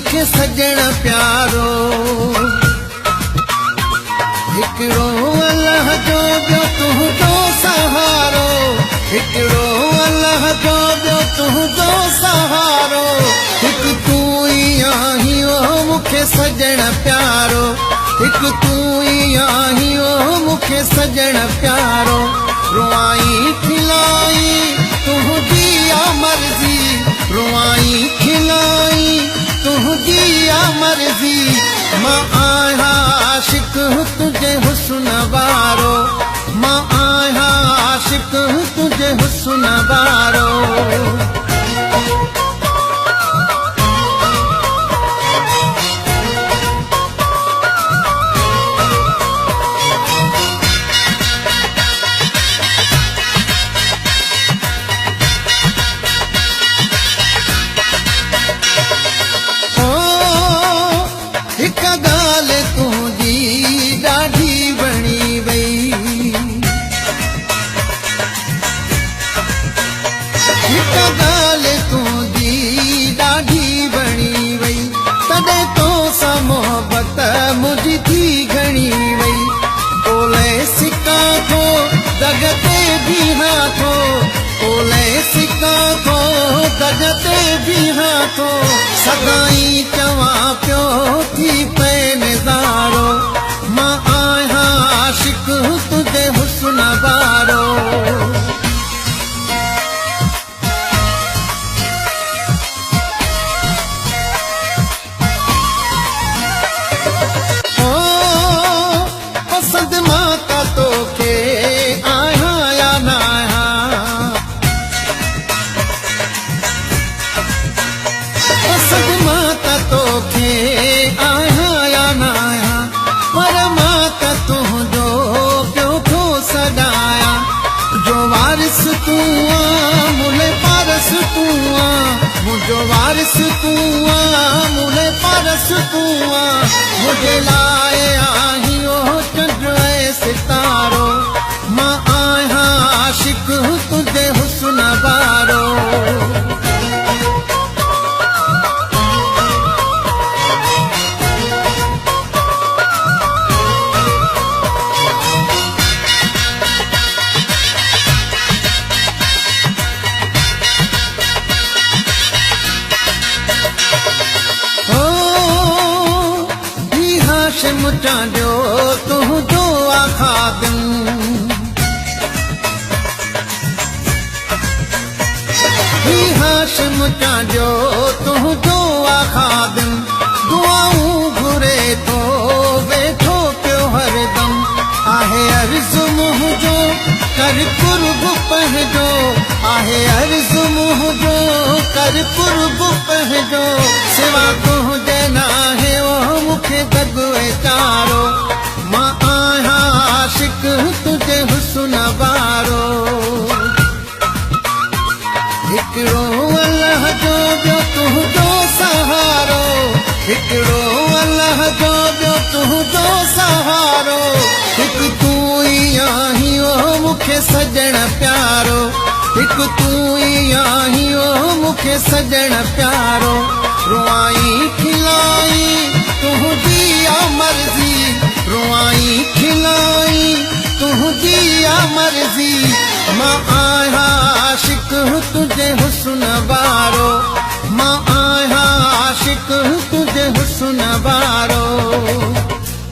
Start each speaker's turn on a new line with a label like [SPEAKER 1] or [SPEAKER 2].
[SPEAKER 1] मुखे सजण प्यारो हिकड़ो अल्लाह जो ॿियो तुंहिंजो सहारो हिकड़ो अल्लाह जो ॿियो तुंहिंजो सहारो हिकु तूं ई आहीं ओ मुखे सजण प्यारो हिकु तूं ई आहीं ओ मुखे सजण प्यारो रुआई खिलाई तुंहिंजी आ मर्ज़ी रुआई खिलाई तुंहिंजी आ मर्ज़ी मां आहियां आशिक तुझे हुस्न वारो मां आहियां आशिक तुझे हुस्न वारो हिक ॻाल्हि तुंहिंजी ॾाढी वणी वई हिक ॻाल्हि तुंहिंजी ॾाढी वणी वई तॾहिं तोसां मोहबत मुंहिंजी थी घणी वई ओले सिका थो दग ते बीहां थो ओले सिका थो दग ते बीहां थो सदाई चवां पियो थी पे नज़ारो मां आहियां आशिक तुझे हुस्न वारो ओ पसंद मां का तोखे आहियां या न आहियां पसंद मां का तोखे आहियां या न आहियां पर मां त तुंहिंजो पियो थो सॾायां जो वारिस तूं आ मुले पारस तूं आ मुंहिंजो वारिस तूं आ मुले पारस तूं आ मुंहिंजे लाइ आहीं ओ चंड ऐं सितारो मां आहियां आशिक तुंहिंजे हुस्न वारो हाशिम चांडियो तुंहिंजो आ खादिम हाशिम चांडियो तुंहिंजो आ खादिम दुआऊं घुरे थो वेठो पियो हरदम आहे अर्ज़ु मुंहिंजो कर कुर्ब पंहिंजो आहे अर्ज़ु मुंहिंजो कर कुर्ब पंहिंजो सिवा तुंहिंजे नाहे ओ मुखे दॻ चारो मां आहियां आशिक तुझे हुस्न वारो हिकड़ो अल्लाह जो ॿियो तुंहिंजो सहारो हिकड़ो अल्लाह जो ॿियो तुंहिंजो सहारो हिकु तूं ई आहीं ओ मुखे सजण प्यारो हिकु तूं ई आहीं ओ मुखे सजण प्यारो रुआई खिलाई तुंहिंजी आ मर्ज़ी रुआई खिलाई तुंहिंजी आ मर्ज़ी मां आहियां आशिक तुझे हुस्न वारो मां आहियां आशिक तुझे हुस्न वारो